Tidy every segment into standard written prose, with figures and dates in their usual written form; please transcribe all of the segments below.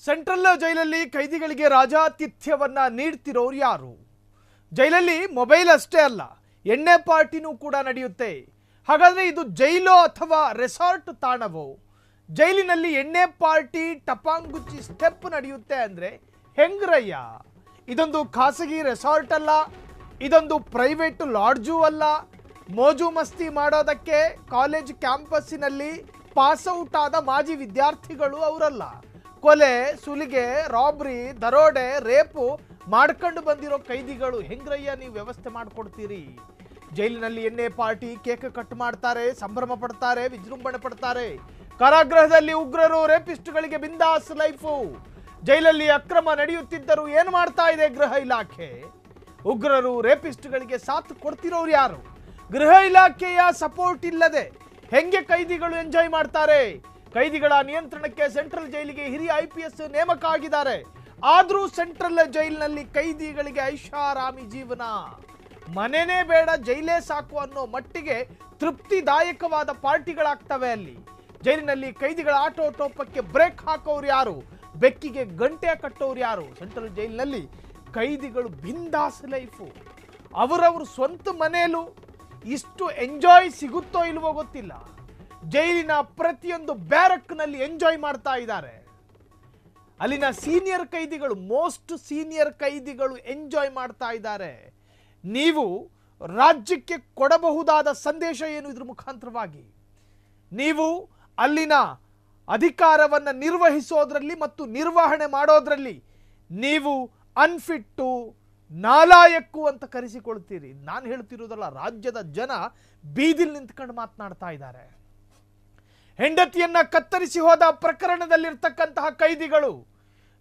Central ಜೈಲಲ್ಲಿ ಕೈದಿಗಳಿಗೆ ರಾಜಾತಿಥ್ಯವನ್ನ ನೀಡ್ತಿರೋರು ಯಾರು? ಜೈಲಲ್ಲಿ ಮೊಬೈಲ್ ಅಷ್ಟೇ ಅಲ್ಲ, ಎಣ್ಣೆ ಪಾರ್ಟಿನೂ ಕೂಡ ನಡೆಯುತ್ತೆ. ಹಾಗಾದ್ರೆ ಇದು ಜೈಲೋ ಅಥವಾ ರೆಸಾರ್ಟ್ ತಾಣವೋ? ಜೈಲಿನಲ್ಲಿ ಎಣ್ಣೆ ಪಾರ್ಟಿ ಟಪಾಂಗುಚ್ಚಿ ಸ್ಟೆಪ್ ನಡೆಯುತ್ತೆ ಅಂದ್ರೆ ಹೆಂಗ್ರಯ್ಯ? ಇದೊಂದು ಖಾಸಗಿ ರೆಸಾರ್ಟ್ ಅಲ್ಲ, ಇದೊಂದು ಪ್ರೈವೇಟ್ ಲಾಡ್ಜು ಅಲ್ಲ. ಮೋಜು ಮಸ್ತಿ ಮಾಡೋದಕ್ಕೆ ಕಾಲೇಜ್ ಕ್ಯಾಂಪಸ್ಸಿನಲ್ಲಿ ಪಾಸ್ ಔಟ್ ಆದ ಮಾಜಿ ವಿದ್ಯಾರ್ಥಿಗಳು ಅವರಲ್ಲ. ಕೊಲೆ, ಸುಲಿಗೆ, ರಾಬ್ರಿ, ದರೋಡೆ, ರೇಪು ಮಾಡ್ಕೊಂಡು ಬಂದಿರೋ ಕೈದಿಗಳು ಹೆಂಗ್ರಯ್ಯ ನೀವು ವ್ಯವಸ್ಥೆ ಮಾಡಿಕೊಡ್ತೀರಿ? ಜೈಲಿನಲ್ಲಿ ಎಣ್ಣೆ ಪಾರ್ಟಿ, ಕೇಕ್ ಕಟ್ ಮಾಡ್ತಾರೆ, ಸಂಭ್ರಮ ಪಡ್ತಾರೆ, ವಿಜೃಂಭಣೆ ಪಡ್ತಾರೆ. ಕಾರಾಗೃಹದಲ್ಲಿ ಉಗ್ರರು, ರೇಪಿಸ್ಟ್ಗಳಿಗೆ ಬಿಂದಾಸ್ ಲೈಫು. ಜೈಲಲ್ಲಿ ಅಕ್ರಮ ನಡೆಯುತ್ತಿದ್ದರೂ ಏನು ಮಾಡ್ತಾ ಇದೆ ಗೃಹ ಇಲಾಖೆ? ಉಗ್ರರು, ರೇಪಿಸ್ಟ್ಗಳಿಗೆ ಸಾಥ್ ಕೊಡ್ತಿರೋರು ಯಾರು? ಗೃಹ ಇಲಾಖೆಯ ಸಪೋರ್ಟ್ ಇಲ್ಲದೆ ಹೆಂಗೆ ಕೈದಿಗಳು ಎಂಜಾಯ್ ಮಾಡ್ತಾರೆ? ಕೈದಿಗಳ ನಿಯಂತ್ರಣಕ್ಕೆ ಸೆಂಟ್ರಲ್ ಜೈಲಿಗೆ ಹಿರಿಯ IPS ನೇಮಕ ಆಗಿದ್ದಾರೆ. ಆದ್ರೂ ಸೆಂಟ್ರಲ್ ಜೈಲಿನಲ್ಲಿ ಕೈದಿಗಳಿಗೆ ಐಷಾರಾಮಿ ಜೀವನ. ಮನೆನೇ ಬೇಡ, ಜೈಲೇ ಸಾಕು ಅನ್ನೋ ಮಟ್ಟಿಗೆ ತೃಪ್ತಿದಾಯಕವಾದ ಪಾರ್ಟಿಗಳಾಗ್ತವೆ ಅಲ್ಲಿ. ಜೈಲಿನಲ್ಲಿ ಕೈದಿಗಳ ಆಟೋಟೋಪಕ್ಕೆ ಬ್ರೇಕ್ ಹಾಕೋರು ಯಾರು? ಬೆಕ್ಕಿಗೆ ಗಂಟೆ ಕಟ್ಟೋರು ಯಾರು? ಸೆಂಟ್ರಲ್ ಜೈಲಿನಲ್ಲಿ ಕೈದಿಗಳು ಬಿಂದಾಸ್ ಲೈಫು. ಅವರವ್ರ ಸ್ವಂತ ಮನೆಯಲ್ಲೂ ಇಷ್ಟು ಎಂಜಾಯ್ ಸಿಗುತ್ತೋ ಇಲ್ವೋ ಗೊತ್ತಿಲ್ಲ. ಜೈಲಿನ ಪ್ರತಿಯೊಂದು ಬ್ಯಾರಕ್ನಲ್ಲಿ ಎಂಜಾಯ್ ಮಾಡ್ತಾ ಇದ್ದಾರೆ. ಅಲ್ಲಿನ ಸೀನಿಯರ್ ಕೈದಿಗಳು, ಮೋಸ್ಟ್ ಸೀನಿಯರ್ ಕೈದಿಗಳು ಎಂಜಾಯ್ ಮಾಡ್ತಾ ಇದ್ದಾರೆ. ನೀವು ರಾಜ್ಯಕ್ಕೆ ಕೊಡಬಹುದಾದ ಸಂದೇಶ ಏನು ಇದ್ರ ಮುಖಾಂತರವಾಗಿ? ನೀವು ಅಲ್ಲಿನ ಅಧಿಕಾರವನ್ನು ನಿರ್ವಹಿಸೋದ್ರಲ್ಲಿ ಮತ್ತು ನಿರ್ವಹಣೆ ಮಾಡೋದ್ರಲ್ಲಿ ನೀವು ಅನ್ಫಿಟ್ಟು, ನಾಲಾಯಕ್ಕು ಅಂತ ಕರೆಸಿಕೊಳ್ತೀರಿ. ನಾನು ಹೇಳ್ತಿರೋದಲ್ಲ, ರಾಜ್ಯದ ಜನ ಬೀದಿಲ್ ನಿಂತ್ಕೊಂಡು ಮಾತನಾಡ್ತಾ ಇದ್ದಾರೆ. ಹೆಂಡತಿಯನ್ನ ಕತ್ತರಿಸಿ ಹೋದ ಪ್ರಕರಣದಲ್ಲಿರ್ತಕ್ಕಂತಹ ಕೈದಿಗಳು,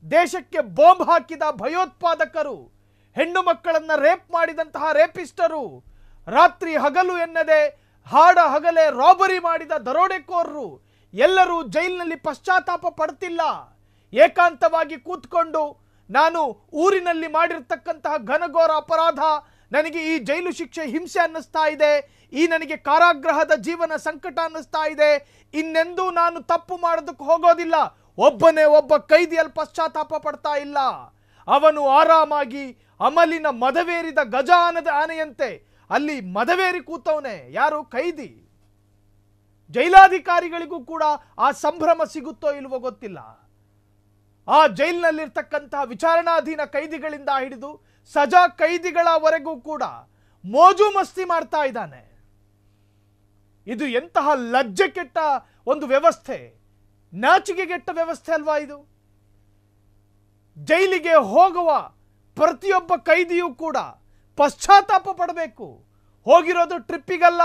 ದೇಶಕ್ಕೆ ಬಾಂಬ್ ಹಾಕಿದ ಭಯೋತ್ಪಾದಕರು, ಹೆಣ್ಣು ಮಕ್ಕಳನ್ನ ರೇಪ್ ಮಾಡಿದಂತಹ ರೇಪಿಸ್ಟರು, ರಾತ್ರಿ ಹಗಲು ಎನ್ನದೆ ಹಾಡ ಹಗಲೇ ರಾಬರಿ ಮಾಡಿದ ದರೋಡೆಕೋರರು ಎಲ್ಲರೂ ಜೈಲಿನಲ್ಲಿ ಪಶ್ಚಾತ್ತಾಪ ಪಡ್ತಿಲ್ಲ. ಏಕಾಂತವಾಗಿ ಕೂತ್ಕೊಂಡು ನಾನು ಊರಿನಲ್ಲಿ ಮಾಡಿರ್ತಕ್ಕಂತಹ ಘನಘೋರ ಅಪರಾಧ, ನನಗೆ ಈ ಜೈಲು ಶಿಕ್ಷೆ ಹಿಂಸೆ ಅನ್ನಿಸ್ತಾ ಇದೆ, ಈ ನನಗೆ ಕಾರಾಗೃಹದ ಜೀವನ ಸಂಕಟ ಅನ್ನಿಸ್ತಾ ಇದೆ, ಇನ್ನೆಂದೂ ನಾನು ತಪ್ಪು ಮಾಡೋದಕ್ಕೆ ಹೋಗೋದಿಲ್ಲ. ಒಬ್ಬನೇ ಒಬ್ಬ ಕೈದಿಯಲ್ಲಿ ಪಶ್ಚಾತ್ತಾಪ ಪಡ್ತಾ ಇಲ್ಲ. ಅವನು ಆರಾಮಾಗಿ ಅಮಲಿನ ಮದವೇರಿದ ಗಜಾನದ ಆನೆಯಂತೆ ಅಲ್ಲಿ ಮದವೇರಿ ಕೂತವನೇ. ಯಾರು? ಕೈದಿ. ಜೈಲಾಧಿಕಾರಿಗಳಿಗೂ ಕೂಡ ಆ ಸಂಭ್ರಮ ಸಿಗುತ್ತೋ ಇಲ್ವೋ ಗೊತ್ತಿಲ್ಲ. ಆ ಜೈಲಿನಲ್ಲಿರ್ತಕ್ಕಂತಹ ವಿಚಾರಣಾಧೀನ ಕೈದಿಗಳಿಂದ ಹಿಡಿದು ಸಜಾ ಕೈದಿಗಳವರೆಗೂ ಕೂಡ ಮೋಜು ಮಸ್ತಿ ಮಾಡ್ತಾ ಇದ್ದಾನೆ. ಇದು ಎಂತಹ ಲಜ್ಜೆ ಕೆಟ್ಟ ಒಂದು ವ್ಯವಸ್ಥೆ, ನಾಚಿಕೆಗೆಟ್ಟ ವ್ಯವಸ್ಥೆ ಅಲ್ವಾ ಇದು? ಜೈಲಿಗೆ ಹೋಗುವ ಪ್ರತಿಯೊಬ್ಬ ಕೈದಿಯೂ ಕೂಡ ಪಶ್ಚಾತ್ತಾಪ ಪಡಬೇಕು. ಹೋಗಿರೋದು ಟ್ರಿಪ್ಪಿಗಲ್ಲ,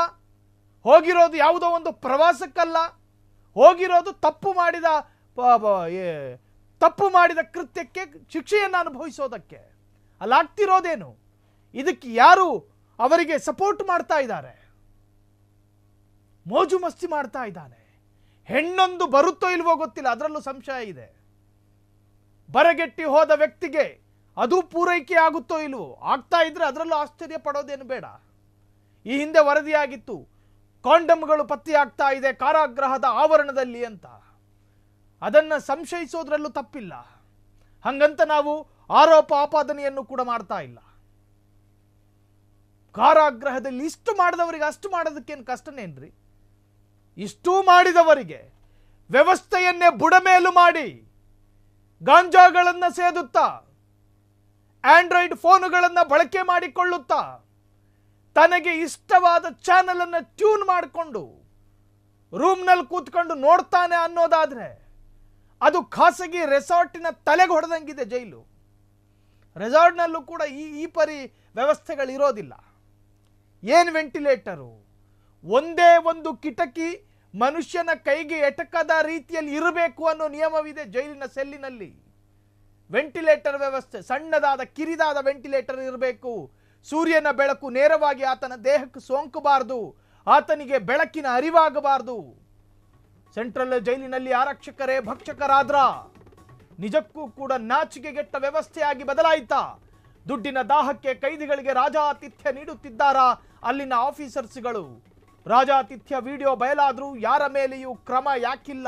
ಹೋಗಿರೋದು ಯಾವುದೋ ಒಂದು ಪ್ರವಾಸಕ್ಕಲ್ಲ, ಹೋಗಿರೋದು ತಪ್ಪು ಮಾಡಿದ ಕೃತ್ಯಕ್ಕೆ ಶಿಕ್ಷೆಯನ್ನು ಅನುಭವಿಸೋದಕ್ಕೆ. ಅಲ್ಲಾಗ್ತಿರೋದೇನು? ಇದಕ್ಕೆ ಯಾರು ಅವರಿಗೆ ಸಪೋರ್ಟ್ ಮಾಡ್ತಾ ಇದ್ದಾರೆ? ಮೋಜು ಮಸ್ತಿ ಮಾಡ್ತಾ ಇದ್ದಾನೆ. ಹೆಣ್ಣೊಂದು ಬರುತ್ತೋ ಇಲ್ವೋ ಗೊತ್ತಿಲ್ಲ, ಅದರಲ್ಲೂ ಸಂಶಯ ಇದೆ. ಬರಗೆಟ್ಟಿ ಹೋದ ವ್ಯಕ್ತಿಗೆ ಅದು ಪೂರೈಕೆ ಆಗುತ್ತೋ ಇಲ್ವೋ? ಆಗ್ತಾ ಇದ್ರೆ ಅದರಲ್ಲೂ ಆಶ್ಚರ್ಯ ಪಡೋದೇನು ಬೇಡ. ಈ ಹಿಂದೆ ವರದಿಯಾಗಿತ್ತು, ಕಾಂಡಮ್ಗಳು ಪತ್ತೆಯಾಗ್ತಾ ಇದೆ ಕಾರಾಗೃಹದ ಆವರಣದಲ್ಲಿ ಅಂತ. ಅದನ್ನು ಸಂಶಯಿಸೋದ್ರಲ್ಲೂ ತಪ್ಪಿಲ್ಲ. ಹಂಗಂತ ನಾವು ಆರೋಪ ಆಪಾದನೆಯನ್ನು ಕೂಡ ಮಾಡ್ತಾ ಇಲ್ಲ. ಕಾರಾಗೃಹದಲ್ಲಿ ಇಷ್ಟು ಮಾಡಿದವರಿಗೆ ಅಷ್ಟು ಮಾಡೋದಕ್ಕೇನು ಕಷ್ಟನೇನ್ರಿ? ಇಷ್ಟೂ ಮಾಡಿದವರಿಗೆ ವ್ಯವಸ್ಥೆಯನ್ನೇ ಬುಡಮೇಲು ಮಾಡಿ ಗಾಂಜಾಗಳನ್ನ ಸೇದುತ್ತಾ, ಆಂಡ್ರಾಯ್ಡ್ ಫೋನುಗಳನ್ನು ಬಳಕೆ ಮಾಡಿಕೊಳ್ಳುತ್ತಾ, ತನಗೆ ಇಷ್ಟವಾದ ಚಾನೆಲ್ ಅನ್ನು ಟ್ಯೂನ್ ಮಾಡಿಕೊಂಡು ರೂಮ್ನಲ್ಲಿ ಕೂತ್ಕೊಂಡು ನೋಡ್ತಾನೆ ಅನ್ನೋದಾದ್ರೆ ಅದು ಖಾಸಗಿ ರೆಸಾರ್ಟಿನ ತಲೆಗೆ ಹೊಡೆದಂಗಿದೆ ಜೈಲು. ರೆಸಾರ್ಟ್ನಲ್ಲೂ ಕೂಡ ಈ ಪರಿ ವ್ಯವಸ್ಥೆಗಳು ಇರೋದಿಲ್ಲ. ಏನು ವೆಂಟಿಲೇಟರು? ಒಂದೇ ಒಂದು ಕಿಟಕಿ ಮನುಷ್ಯನ ಕೈಗೆ ಎಟಕದ ರೀತಿಯಲ್ಲಿ ಇರಬೇಕು ಅನ್ನೋ ನಿಯಮವಿದೆ ಜೈಲಿನ ಸೆಲ್ಲಿನಲ್ಲಿ. ವೆಂಟಿಲೇಟರ್ ವ್ಯವಸ್ಥೆ, ಸಣ್ಣದಾದ ಕಿರಿದಾದ ವೆಂಟಿಲೇಟರ್ ಇರಬೇಕು. ಸೂರ್ಯನ ಬೆಳಕು ನೇರವಾಗಿ ಆತನ ದೇಹಕ್ಕೆ ಸೋಂಕಬಾರದು, ಆತನಿಗೆ ಬೆಳಕಿನ ಅರಿವಾಗಬಾರದು. ಸೆಂಟ್ರಲ್ ಜೈಲಿನಲ್ಲಿ ಆರಕ್ಷಕರೇ ಭಕ್ಷಕರಾದ್ರ ನಿಜಕ್ಕೂ ಕೂಡ ನಾಚಿಕೆಗೆಟ್ಟ ವ್ಯವಸ್ಥೆಯಾಗಿ ಬದಲಾಯಿತಾ? ದುಡ್ಡಿನ ದಾಹಕ್ಕೆ ಕೈದಿಗಳಿಗೆ ರಾಜಾತಿಥ್ಯ ನೀಡುತ್ತಿದ್ದಾರಾ ಅಲ್ಲಿನ ಆಫೀಸರ್ಸ್ಗಳು? ರಾಜಾತಿಥ್ಯ ವಿಡಿಯೋ ಬಯಲಾದ್ರೂ ಯಾರ ಮೇಲೆಯೂ ಕ್ರಮ ಯಾಕಿಲ್ಲ?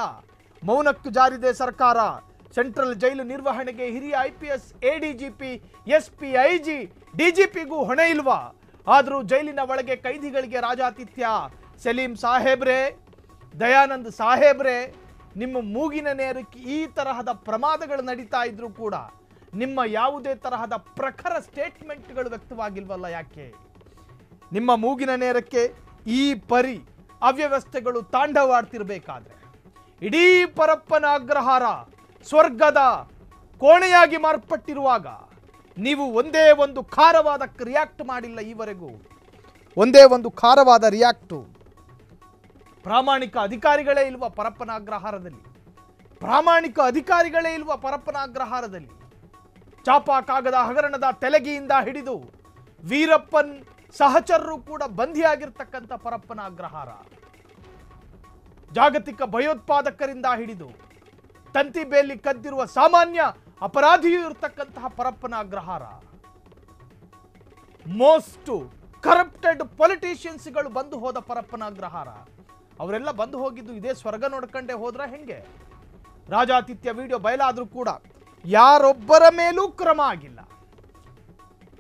ಮೌನಕ್ಕೆ ಜಾರಿದೆ ಸರ್ಕಾರ. ಸೆಂಟ್ರಲ್ ಜೈಲು ನಿರ್ವಹಣೆಗೆ ಹಿರಿಯ IPS, ADGP, SP, IG, DGPಗೂ ಹೊಣೆ ಇಲ್ವಾ? ಆದರೂ ಜೈಲಿನ ಒಳಗೆ ಕೈದಿಗಳಿಗೆ ರಾಜಾತಿಥ್ಯ. ಸಲೀಂ ಸಾಹೇಬ್ರೆ, ದಯಾನಂದ್ ಸಾಹೇಬ್ರೆ, ನಿಮ್ಮ ಮೂಗಿನ ನೇರಕ್ಕೆ ಈ ತರಹದ ಪ್ರಮಾದಗಳು ನಡೀತಾ ಇದ್ರೂ ಕೂಡ ನಿಮ್ಮ ಯಾವುದೇ ತರಹದ ಪ್ರಖರ ಸ್ಟೇಟ್ಮೆಂಟ್ಗಳು ವ್ಯಕ್ತವಾಗಿಲ್ವಲ್ಲ? ಯಾಕೆ ನಿಮ್ಮ ಮೂಗಿನ ನೇರಕ್ಕೆ ಈ ಪರಿ ಅವ್ಯವಸ್ಥೆಗಳು ತಾಂಡವಾಡ್ತಿರ್ಬೇಕಾದ್ರೆ ಇಡೀ ಪರಪ್ಪನ ಅಗ್ರಹಾರ ಸ್ವರ್ಗದ ಕೋಣೆಯಾಗಿ ಮಾರ್ಪಟ್ಟಿರುವಾಗ ನೀವು ಒಂದೇ ಒಂದು ಖಾರವಾದಕ್ಕೆ ರಿಯಾಕ್ಟ್ ಮಾಡಿಲ್ಲ. ಈವರೆಗೂ ಒಂದೇ ಒಂದು ಖಾರವಾದ ರಿಯಾಕ್ಟು. ಪ್ರಾಮಾಣಿಕ ಅಧಿಕಾರಿಗಳೇ ಇಲ್ವಾ ಪರಪ್ಪನ ಅಗ್ರಹಾರದಲ್ಲಿ? ಪ್ರಾಮಾಣಿಕ ಅಧಿಕಾರಿಗಳೇ ಇಲ್ವಾ ಪರಪ್ಪನ ಅಗ್ರಹಾರದಲ್ಲಿ? ಚಾಪಾ ಕಾಗದ ಹಗರಣದ ತೆಲಗಿಯಿಂದ ಹಿಡಿದು ವೀರಪ್ಪನ್ ಸಹಚರರು ಕೂಡ ಬಂಧಿಯಾಗಿರ್ತಕ್ಕಂಥ ಪರಪ್ಪನ ಅಗ್ರಹಾರ, ಜಾಗತಿಕ ಭಯೋತ್ಪಾದಕರಿಂದ ಹಿಡಿದು ತಂತಿ ಬೇಲಿ ಕದ್ದಿರುವ ಸಾಮಾನ್ಯ ಅಪರಾಧಿಯೂ ಇರತಕ್ಕಂತಹ ಪರಪ್ಪನ ಅಗ್ರಹಾರ, ಮೋಸ್ಟ್ ಕರಪ್ಟೆಡ್ ಪೊಲಿಟಿಷಿಯನ್ಸ್ಗಳು ಬಂದು ಹೋದ ಪರಪ್ಪನ ಅಗ್ರಹಾರ. ಅವರೆಲ್ಲ ಬಂದು ಹೋಗಿದ್ದು ಇದೇ ಸ್ವರ್ಗ ನೋಡ್ಕೊಂಡೇ ಹೋದ್ರ ಹೆಂಗೆ? ರಾಜಾತಿಥ್ಯ ವಿಡಿಯೋ ಬಯಲಾದ್ರೂ ಕೂಡ ಯಾರೊಬ್ಬರ ಮೇಲೂ ಕ್ರಮ ಆಗಿಲ್ಲ.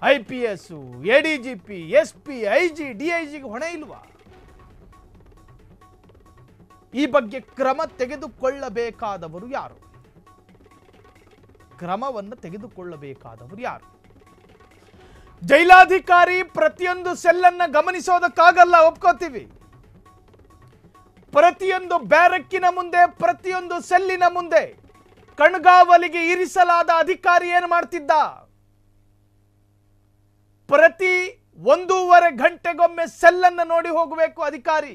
IPS, ADGP, SP, IG, DIGಗೆ ಹೊಣೆ ಇಲ್ವಾ? ಈ ಬಗ್ಗೆ ಕ್ರಮ ತೆಗೆದುಕೊಳ್ಳಬೇಕಾದವರು ಯಾರು? ಕ್ರಮವನ್ನು ತೆಗೆದುಕೊಳ್ಳಬೇಕಾದವರು ಯಾರು? ಜೈಲಾಧಿಕಾರಿ ಪ್ರತಿಯೊಂದು ಸೆಲ್ಲನ್ನ ಗಮನಿಸೋದಕ್ಕಾಗಲ್ಲ, ಒಪ್ಕೋತೀವಿ. ಪ್ರತಿಯೊಂದು ಬ್ಯಾರಕ್ಕಿನ ಮುಂದೆ, ಪ್ರತಿಯೊಂದು ಸೆಲ್ಲಿನ ಮುಂದೆ ಕಣ್ಗಾವಲಿಗೆ ಇರಿಸಲಾದ ಅಧಿಕಾರಿ ಏನು ಮಾಡ್ತಿದ್ದ? ಪ್ರತಿ 1.5 ಗಂಟೆಗೊಮ್ಮೆ ಸೆಲ್ಲನ್ನು ನೋಡಿ ಹೋಗಬೇಕು ಅಧಿಕಾರಿ.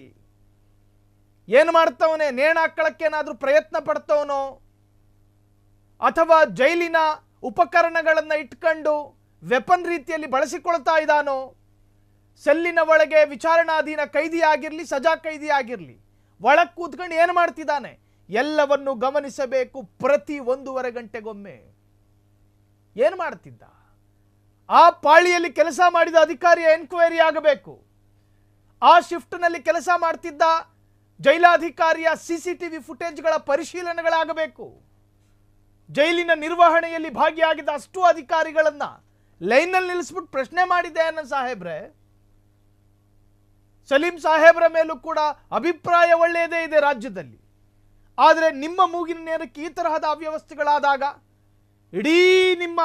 ಏನು ಮಾಡ್ತವನೆ? ನೇಣಾಕಳಕ್ಕೇನಾದ್ರೂ ಪ್ರಯತ್ನ ಪಡ್ತವನೋ ಅಥವಾ ಜೈಲಿನ ಉಪಕರಣಗಳನ್ನು ಇಟ್ಕೊಂಡು ವೆಪನ್ ರೀತಿಯಲ್ಲಿ ಬಳಸಿಕೊಳ್ತಾ ಇದ್ದಾನೋ? ಸೆಲ್ಲಿನ ಒಳಗೆ ವಿಚಾರಣಾಧೀನ ಕೈದಿ ಆಗಿರಲಿ, ಸಜಾ ಕೈದಿ ಆಗಿರಲಿ, ಒಳಗೆ ಕೂತ್ಕೊಂಡು ಏನು ಮಾಡ್ತಿದ್ದಾನೆ ಎಲ್ಲವನ್ನು ಗಮನಿಸಬೇಕು. ಪ್ರತಿ 1.5 ಗಂಟೆಗೊಮ್ಮೆ ಏನು ಮಾಡ್ತಿದ್ದ? ಆ ಪಾಳಿಯಲ್ಲಿ ಕೆಲಸ ಮಾಡಿದ ಅಧಿಕಾರಿಯ ಎನ್ಕ್ವೈರಿ ಆಗಬೇಕು. ಆ ಶಿಫ್ಟ್ನಲ್ಲಿ ಕೆಲಸ ಮಾಡ್ತಿದ್ದ ಜೈಲಾಧಿಕಾರಿಯ CCTV ಫುಟೇಜ್ಗಳ ಪರಿಶೀಲನೆಗಳಾಗಬೇಕು. ಜೈಲಿನ ನಿರ್ವಹಣೆಯಲ್ಲಿ ಭಾಗಿಯಾಗಿದ್ದ ಅಷ್ಟು ಅಧಿಕಾರಿಗಳನ್ನ ಲೈನ್ನಲ್ಲಿ ನಿಲ್ಲಿಸ್ಬಿಟ್ಟು ಪ್ರಶ್ನೆ ಮಾಡಿದ್ದೆ ಅನ್ನ ಸಾಹೇಬ್ರೆ. ಸಲೀಂ ಸಾಹೇಬ್ರ ಮೇಲೂ ಕೂಡ ಅಭಿಪ್ರಾಯ ಒಳ್ಳೆಯದೇ ಇದೆ ರಾಜ್ಯದಲ್ಲಿ. ಆದರೆ ನಿಮ್ಮ ಮೂಗಿನ ನೇರಕ್ಕೆ ಈ ತರಹದ ಅವ್ಯವಸ್ಥೆಗಳಾದಾಗ ಇಡೀ ನಿಮ್ಮ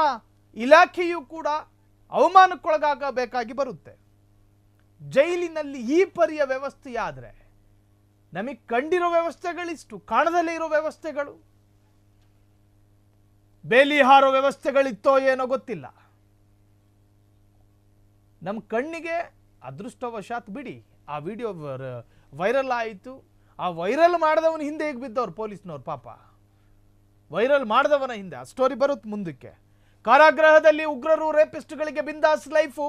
ಇಲಾಖೆಯೂ ಕೂಡ ಅವಮಾನಕ್ಕೊಳಗಾಗಬೇಕಾಗಿ ಬರುತ್ತೆ. ಜೈಲಿನಲ್ಲಿ ಈ ಪರಿಯ ವ್ಯವಸ್ಥೆಯಾದರೆ ನಮಗೆ ಕಂಡಿರೋ ವ್ಯವಸ್ಥೆಗಳಿಷ್ಟು, ಕಾಣದಲ್ಲೇ ಇರೋ ವ್ಯವಸ್ಥೆಗಳು, ಬೇಲಿ ಹಾರೋ ವ್ಯವಸ್ಥೆಗಳಿತ್ತೋ ಏನೋ ಗೊತ್ತಿಲ್ಲ. ನಮ್ಮ ಕಣ್ಣಿಗೆ ಅದೃಷ್ಟವಶಾತ್ ಬಿಡಿ ಆ ವಿಡಿಯೋ ವೈರಲ್ ಆಯಿತು. ಆ ವೈರಲ್ ಮಾಡಿದವನ ಹಿಂದೆ ಈಗ ಬಿದ್ದವ್ರು ಪೊಲೀಸ್ನವ್ರು. ಪಾಪ ವೈರಲ್ ಮಾಡಿದವನ ಹಿಂದೆ ಆ ಸ್ಟೋರಿ ಬರುತ್ತೆ ಮುಂದಕ್ಕೆ. ಕಾರಾಗೃಹದಲ್ಲಿ ಉಗ್ರರು, ರೇಪಿಸ್ಟ್ಗಳಿಗೆ ಬಿಂದಾಸ್ ಲೈಫು.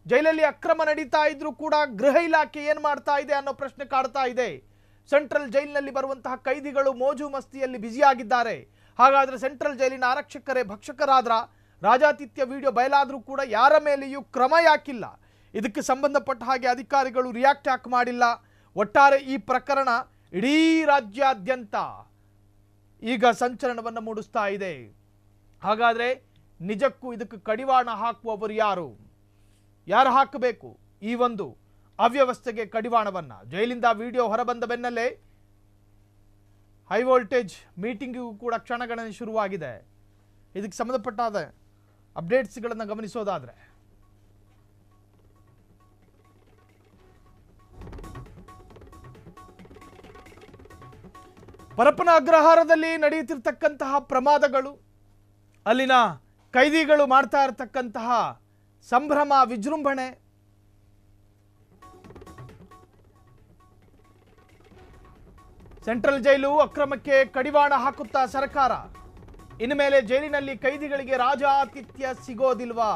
ಜೈಲಲ್ಲಿ ಅಕ್ರಮ ನಡೀತಾ ಇದ್ರೂ ಕೂಡ ಗೃಹ ಇಲಾಖೆ ಏನು ಮಾಡ್ತಾ ಇದೆ ಅನ್ನೋ ಪ್ರಶ್ನೆ ಕಾಡ್ತಾ ಇದೆ. ಸೆಂಟ್ರಲ್ ಜೈಲಿನಲ್ಲಿ ಬರುವಂತಹ ಕೈದಿಗಳು ಮೋಜು ಮಸ್ತಿಯಲ್ಲಿ ಬ್ಯುಸಿಯಾಗಿದ್ದಾರೆ. ಹಾಗಾದರೆ ಸೆಂಟ್ರಲ್ ಜೈಲಿನ ಆರಕ್ಷಕರೇ ಭಕ್ಷಕರಾದ್ರ? ರಾಜಾತಿಥ್ಯ ವಿಡಿಯೋ ಬಯಲಾದರೂ ಕೂಡ ಯಾರ ಮೇಲೆಯೂ ಕ್ರಮ ಯಾಕಿಲ್ಲ? ಇದಕ್ಕೆ ಸಂಬಂಧಪಟ್ಟ ಹಾಗೆ ಅಧಿಕಾರಿಗಳು ರಿಯಾಕ್ಟ್ ಯಾಕೆ ಮಾಡಿಲ್ಲ? ಒಟ್ಟಾರೆ ಈ ಪ್ರಕರಣ ಇಡೀ ರಾಜ್ಯಾದ್ಯಂತ ಈಗ ಸಂಚಲನವನ್ನು ಮೂಡಿಸ್ತಾ ಇದೆ. ಹಾಗಾದರೆ ನಿಜಕ್ಕೂ ಇದಕ್ಕೆ ಕಡಿವಾಣ ಹಾಕುವವರು ಯಾರು? ಯಾರು ಹಾಕಬೇಕು ಈ ಒಂದು ಅವ್ಯವಸ್ಥೆಗೆ ಕಡಿವಾಣವನ್ನ? ಜೈಲಿಂದ ವಿಡಿಯೋ ಹೊರಬಂದ ಬೆನ್ನಲ್ಲೇ ಹೈ ವೋಲ್ಟೇಜ್ ಮೀಟಿಂಗಿಗೂ ಕೂಡ ಕ್ಷಣಗಣನೆ ಶುರುವಾಗಿದೆ. ಇದಕ್ಕೆ ಸಂಬಂಧಪಟ್ಟಾದ ಅಪ್ಡೇಟ್ಸ್ಗಳನ್ನು ಗಮನಿಸೋದಾದ್ರೆ ಪರಪ್ಪನ ಅಗ್ರಹಾರದಲ್ಲಿ ನಡೆಯುತ್ತಿರತಕ್ಕಂತಹ ಪ್ರಮಾದಗಳು, ಅಲ್ಲಿನ ಕೈದಿಗಳು ಮಾಡ್ತಾ ಇರತಕ್ಕಂತಹ ಸಂಭ್ರಮ ವಿಜೃಂಭಣೆ, ಸೆಂಟ್ರಲ್ ಜೈಲು ಅಕ್ರಮಕ್ಕೆ ಕಡಿವಾಣ ಹಾಕುತ್ತಾ ಸರ್ಕಾರ. ಇನ್ಮೇಲೆ ಜೈಲಿನಲ್ಲಿ ಕೈದಿಗಳಿಗೆ ರಾಜಾತಿಥ್ಯ ಸಿಗೋದಿಲ್ವಾ?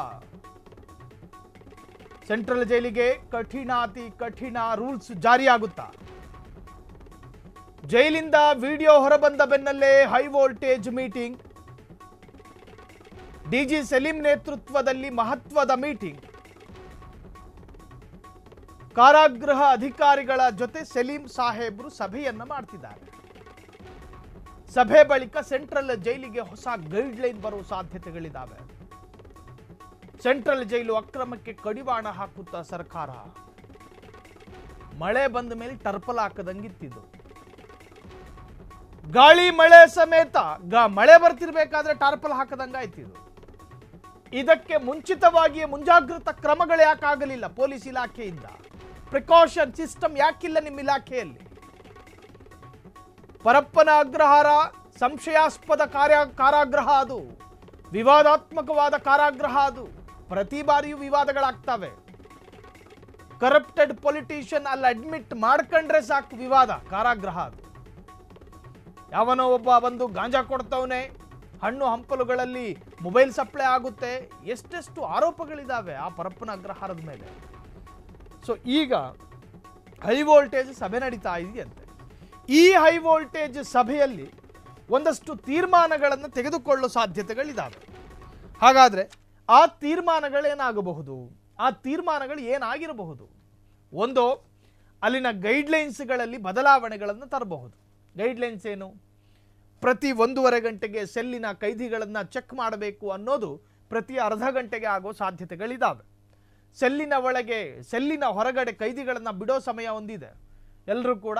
ಸೆಂಟ್ರಲ್ ಜೈಲಿಗೆ ಕಠಿಣಾತಿ ಕಠಿಣ ರೂಲ್ಸ್ ಜಾರಿಯಾಗುತ್ತಾ? ಜೈಲಿಂದ ವಿಡಿಯೋ ಹೊರಬಂದ ಬೆನ್ನಲ್ಲೇ high voltage meeting. DG Saleem ನೇತೃತ್ವದಲ್ಲಿ ಮಹತ್ವದ ಮೀಟಿಂಗ್. ಕಾರಾಗೃಹ ಅಧಿಕಾರಿಗಳ ಜೊತೆ ಸಲೀಂ ಸಾಹೇಬ್ರು ಸಭೆಯನ್ನ ಮಾಡ್ತಿದ್ದಾರೆ. ಸಭೆ ಬಳಿಕ ಸೆಂಟ್ರಲ್ ಜೈಲಿಗೆ ಹೊಸ ಗೈಡ್ಲೈನ್ ಬರುವ ಸಾಧ್ಯತೆಗಳಿದ್ದಾವೆ. ಸೆಂಟ್ರಲ್ ಜೈಲು ಅಕ್ರಮಕ್ಕೆ ಕಡಿವಾಣ ಹಾಕುತ್ತಾ ಸರ್ಕಾರ. ಮಳೆ ಬಂದ ಮೇಲೆ ಟರ್ಪಲ್ ಹಾಕದಂಗಿತ್ತಿದ್ದು, ಗಾಳಿ ಮಳೆ ಸಮೇತ ಮಳೆ ಬರ್ತಿರ್ಬೇಕಾದ್ರೆ ಟಾರ್ಪಲ್ ಹಾಕದಂಗಾಯ್ತಿದ್ದು. ಇದಕ್ಕೆ ಮುಂಚಿತವಾಗಿಯೇ ಮುಂಜಾಗ್ರತಾ ಕ್ರಮಗಳು ಯಾಕಾಗಲಿಲ್ಲ ಪೊಲೀಸ್ ಇಲಾಖೆಯಿಂದ? ಪ್ರಿಕಾಷನ್ ಸಿಸ್ಟಮ್ ಯಾಕಿಲ್ಲ ನಿಮ್ಮ ಇಲಾಖೆಯಲ್ಲಿ? ಪರಪ್ಪನ ಅಗ್ರಹಾರ ಸಂಶಯಾಸ್ಪದ ಕಾರಾಗೃಹ, ಅದು ವಿವಾದಾತ್ಮಕವಾದ ಕಾರಾಗೃಹ. ಅದು ಪ್ರತಿ ಬಾರಿಯೂ ವಿವಾದಗಳಾಗ್ತವೆ. ಕರಪ್ಟೆಡ್ ಪೊಲಿಟಿಷಿಯನ್ ಅಲ್ಲಿ ಅಡ್ಮಿಟ್ ಮಾಡ್ಕೊಂಡ್ರೆ ಸಾಕು ವಿವಾದ. ಕಾರಾಗೃಹ ಅದು. ಯಾವನೋ ಒಬ್ಬ ಬಂದು ಗಾಂಜಾ ಕೊಡ್ತವನೆ, ಹಣ್ಣು ಹಂಪಲುಗಳಲ್ಲಿ ಮೊಬೈಲ್ ಸಪ್ಲೈ ಆಗುತ್ತೆ, ಎಷ್ಟೆಷ್ಟು ಆರೋಪಗಳಿದ್ದಾವೆ ಆ ಪರಪ್ಪನ ಅಗ್ರಹಾರದ ಮೇಲೆ. ಸೊ ಈಗ ಹೈ ವೋಲ್ಟೇಜ್ ಸಭೆ ನಡೀತಾ ಇದೆಯಂತೆ. ಈ ಹೈ ವೋಲ್ಟೇಜ್ ಸಭೆಯಲ್ಲಿ ಒಂದಷ್ಟು ತೀರ್ಮಾನಗಳನ್ನು ತೆಗೆದುಕೊಳ್ಳೋ ಸಾಧ್ಯತೆಗಳಿದ್ದಾವೆ. ಹಾಗಾದರೆ ಆ ತೀರ್ಮಾನಗಳೇನಾಗಬಹುದು? ಆ ತೀರ್ಮಾನಗಳು ಏನಾಗಿರಬಹುದು? ಒಂದು, ಅಲ್ಲಿನ ಗೈಡ್ಲೈನ್ಸ್ಗಳಲ್ಲಿ ಬದಲಾವಣೆಗಳನ್ನು ತರಬಹುದು. ಗೈಡ್ಲೈನ್ಸ್ ಏನು? ಪ್ರತಿ 1.5 ಗಂಟೆಗೆ ಸೆಲ್ಲಿನ ಕೈದಿಗಳನ್ನು ಚೆಕ್ ಮಾಡಬೇಕು ಅನ್ನೋದು ಪ್ರತಿ ಅರ್ಧ ಗಂಟೆಗೆ ಆಗೋ ಸಾಧ್ಯತೆಗಳಿದ್ದಾವೆ. ಸೆಲ್ಲಿನ ಒಳಗೆ, ಸೆಲ್ಲಿನ ಹೊರಗಡೆ ಕೈದಿಗಳನ್ನು ಬಿಡೋ ಸಮಯ ಒಂದಿದೆ. ಎಲ್ಲರೂ ಕೂಡ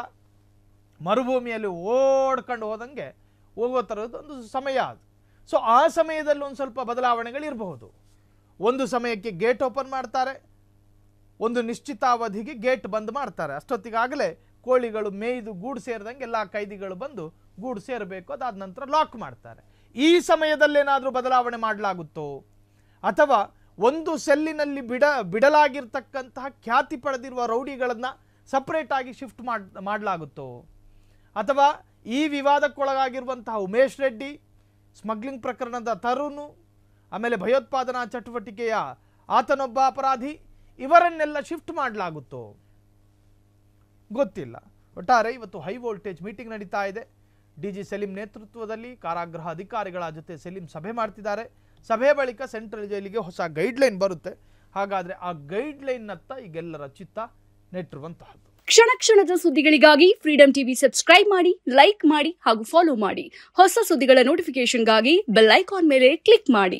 ಮರುಭೂಮಿಯಲ್ಲಿ ಓಡ್ಕೊಂಡು ಹೋದಂಗೆ ಹೋಗೋ ಥರದ್ದು ಒಂದು ಸಮಯ ಅದು. ಸೊ ಆ ಸಮಯದಲ್ಲಿ ಒಂದು ಸ್ವಲ್ಪ ಬದಲಾವಣೆಗಳಿರಬಹುದು. ಒಂದು ಸಮಯಕ್ಕೆ ಗೇಟ್ ಓಪನ್ ಮಾಡ್ತಾರೆ, ಒಂದು ನಿಶ್ಚಿತ ಅವಧಿಗೆ ಗೇಟ್ ಬಂದ್ ಮಾಡ್ತಾರೆ. ಅಷ್ಟೊತ್ತಿಗಾಗಲೇ ಕೋಳಿಗಳು ಮೇಯ್ದು ಗೂಡು ಸೇರಿದಂಗೆ ಎಲ್ಲ ಕೈದಿಗಳು ಬಂದು ಗೂಡು ಸೇರಬೇಕು. ಅದಾದ ನಂತರ ಲಾಕ್ ಮಾಡ್ತಾರೆ. ಈ ಸಮಯದಲ್ಲೇನಾದರೂ ಬದಲಾವಣೆ ಮಾಡಲಾಗುತ್ತೋ? ಅಥವಾ ಒಂದು ಸೆಲ್ಲಿನಲ್ಲಿ ಬಿಡಲಾಗಿರ್ತಕ್ಕಂತಹ ಖ್ಯಾತಿ ಪಡೆದಿರುವ ರೌಡಿಗಳನ್ನು ಸಪ್ರೇಟ್ ಆಗಿ ಶಿಫ್ಟ್ ಮಾಡಲಾಗುತ್ತೋ? ಅಥವಾ ಈ ವಿವಾದಕ್ಕೊಳಗಾಗಿರುವಂತಹ ಉಮೇಶ್ ರೆಡ್ಡಿ, ಸ್ಮಗ್ಲಿಂಗ್ ಪ್ರಕರಣದ ತರುಣ್, ಆಮೇಲೆ ಭಯೋತ್ಪಾದನಾ ಚಟುವಟಿಕೆಯ ಆತನೊಬ್ಬ ಅಪರಾಧಿ, ಇವರನ್ನೆಲ್ಲ ಶಿಫ್ಟ್ ಮಾಡಲಾಗುತ್ತೋ? ಗೊತ್ತಿಲ್ಲ. ಒಟ್ಟಾರೆ ಇವತ್ತು ಹೈ ವೋಲ್ಟೇಜ್ ಮೀಟಿಂಗ್ ನಡೀತಾ ಇದೆ. ಡಿಜಿ ಸಲೀಂ ನೇತೃತ್ವದಲ್ಲಿ ಕಾರಾಗೃಹ ಅಧಿಕಾರಿಗಳ ಜೊತೆ ಸಲೀಂ ಸಭೆ ಮಾಡ್ತಿದ್ದಾರೆ. ಸಭೆ ಬಳಿಕ ಸೆಂಟ್ರಲ್ ಜೈಲಿಗೆ ಹೊಸ ಗೈಡ್ಲೈನ್ ಬರುತ್ತೆ. ಹಾಗಾದರೆ ಆ ಗೈಡ್ಲೈನ್ನತ್ತ ಈಗೆಲ್ಲರ ಚಿತ್ತ ನೆಟ್ಟಿರುವಂತಹದ್ದು. ಕ್ಷಣ ಕ್ಷಣದ ಸುದ್ದಿಗಳಿಗಾಗಿ ಫ್ರೀಡಂ ಟಿವಿ ಸಬ್ಸ್ಕ್ರೈಬ್ ಮಾಡಿ, ಲೈಕ್ ಮಾಡಿ ಹಾಗೂ ಫಾಲೋ ಮಾಡಿ. ಹೊಸ ಸುದ್ದಿಗಳ ನೋಟಿಫಿಕೇಶನ್ಗಾಗಿ ಬೆಲ್ ಐಕಾನ್ ಮೇಲೆ ಕ್ಲಿಕ್ ಮಾಡಿ.